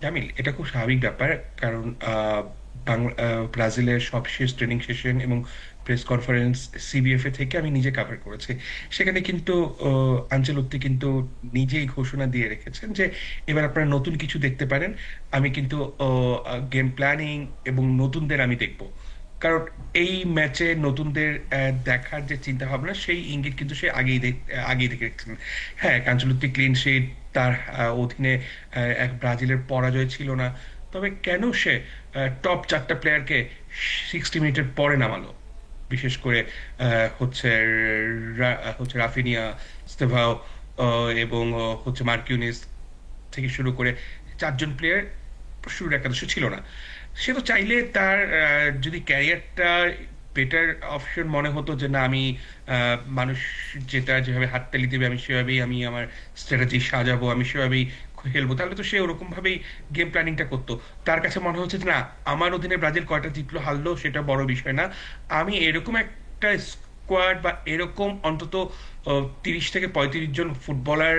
জামিল, এটা খুব স্বাভাবিক ব্যাপার। কারণ ব্রাজিলের সবশেষ ট্রেনিং সেশন এবং প্রেস কনফারেন্স সিবিএফ এ থেকে আমি নিজে কাভার করেছি। সেখানে কিন্তু আনচেলত্তি কিন্তু নিজেই ঘোষণা দিয়ে রেখেছেন যে এবার আপনারা নতুন কিছু দেখতে পারেন। আমি কিন্তু গেম প্ল্যানিং এবং নতুনদের আমি দেখব। কারণ এই ম্যাচে নতুনদের দেখার যে চিন্তা ভাবনা, সেই ইঙ্গিত কিন্তু সে আগেই দেখে রেখেছেন। হ্যাঁ, আনচেলত্তি ক্লিন শিট, তার অধীনে এক ব্রাজিলের পরাজয় ছিল না। তবে কেন সে টপ 4টা প্লেয়ারকে 60 মিনিটের পরে নামালো? বিশেষ করে হচ্ছে রাফিনিয়া, স্তেভাও এবং হচ্ছে মার্কিউনিস থেকে শুরু করে 4জন প্লেয়ার শুরুর একাদশে ছিল না। সে তো চাইলে তার যদি ক্যারিয়ারটা বেটার অপশন মনে হতো, যে না আমি মানুষ যেটা যেভাবে হাততালি দেবে আমি সেভাবেই আমি আমার স্ট্র্যাটেজি সাজাবো, আমি সেভাবেই খেলবো, তাহলে তো সে ওরকম ভাবেই গেম প্ল্যানিংটা করতো। তার কাছে মনে হচ্ছে যে না, আমার অধীনে ব্রাজিল কয়টা জিতলো হারলো সেটা বড় বিষয় না, আমি এরকম একটা স্কোয়াড বা এরকম অন্তত 30 থেকে 35 জন ফুটবলার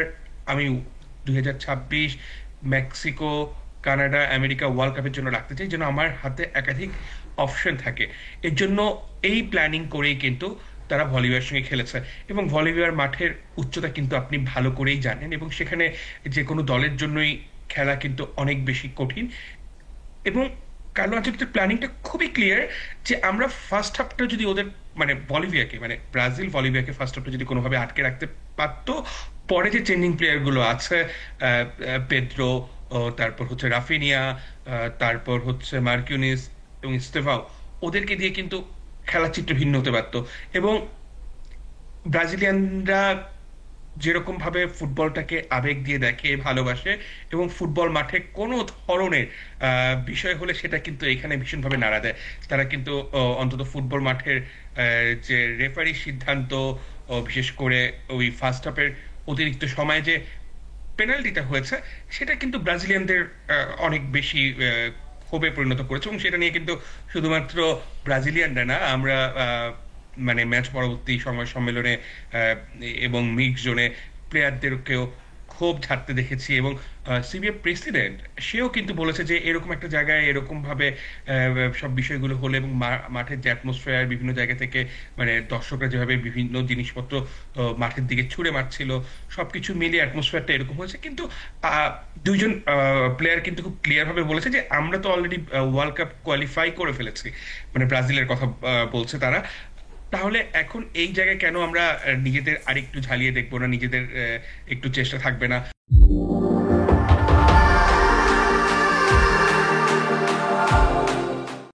আমি 2026 মেক্সিকো, কানাডা, আমেরিকা ওয়ার্ল্ড কাপের জন্য রাখতে চাই, যেন আমার হাতে একাধিক অপশন থাকে। এর জন্য এই প্ল্যানিং করেই কিন্তু তারা ভলিবলের সঙ্গে খেলেছে। এবং ভলিবল মাঠের উচ্চতা কিন্তু আপনি ভালো করেই জানেন, এবং সেখানে যে কোনো দলের জন্যই খেলা কিন্তু অনেক বেশি কঠিন। এবং কার্লো আনচেলত্তির প্ল্যানিংটা খুবই ক্লিয়ার, যে আমরা ফার্স্ট হাফটা যদি ওদের মানে ব্রাজিল বলিভিয়াকে ফার্স্ট হাফটা যদি কোনোভাবে আটকে রাখতে পারতো, পরে যে চেঞ্জিং প্লেয়ার গুলো আছে, পেদ্রো, তারপর হচ্ছে রাফিনিয়া, তারপর হচ্ছে মার্কিউনিস এবং ইস্তেভাও, ওদেরকে দিয়ে কিন্তু খেলার চিত্র ভিন্ন হতে পারতো। এবং ব্রাজিলিয়ানরা যেরকম ভাবে ফুটবলটাকে আবেগ দিয়ে দেখে, ভালোবাসে, এবং ফুটবল মাঠে কোনো ধরনের বিষয় হলে সেটা কিন্তু এখানে ভীষণভাবে নাড়া দেয়। তারা কিন্তু অন্তত ফুটবল মাঠের যে রেফারি সিদ্ধান্ত, বিশেষ করে ওই ফার্স্ট হাফের অতিরিক্ত সময় যে পেনাল্টিটা হয়েছে, সেটা কিন্তু ব্রাজিলিয়ানদের অনেক বেশি ক্ষোভে পরিণত করেছে। এবং সেটা নিয়ে কিন্তু শুধুমাত্র ব্রাজিলিয়ানরা না, আমরা মানে ম্যাচ পরবর্তী সময় সম্মেলনে এবং মিক্স জোনে প্লেয়ারদেরকেও ক্ষোভ ঝাড়তে দেখেছি। এবং সিবিএফ প্রেসিডেন্ট সেও কিন্তু বলেছে যে এরকম একটা জায়গায় এরকম ভাবে সব বিষয়গুলো হলো, এবং মাঠের যে অ্যাটমসফেয়ার বিভিন্ন জায়গা থেকে, মানে দর্শকরা যেভাবে বিভিন্ন জিনিসপত্র মাঠের দিকে ছুড়ে মারছিল, সবকিছু মিলিয়ে অ্যাটমসফেয়ারটা এরকম হয়েছে। কিন্তু আহ, দুইজন প্লেয়ার কিন্তু খুব ক্লিয়ার ভাবে বলেছে যে আমরা তো অলরেডি ওয়ার্ল্ড কাপ কোয়ালিফাই করে ফেলেছি, মানে ব্রাজিলের কথা বলছে তারা। তাহলে এখন এই জায়গায় কেন আমরা নিজেদের আরেকটু ঝালিয়ে দেখবো না, নিজেদের একটু চেষ্টা থাকবে না?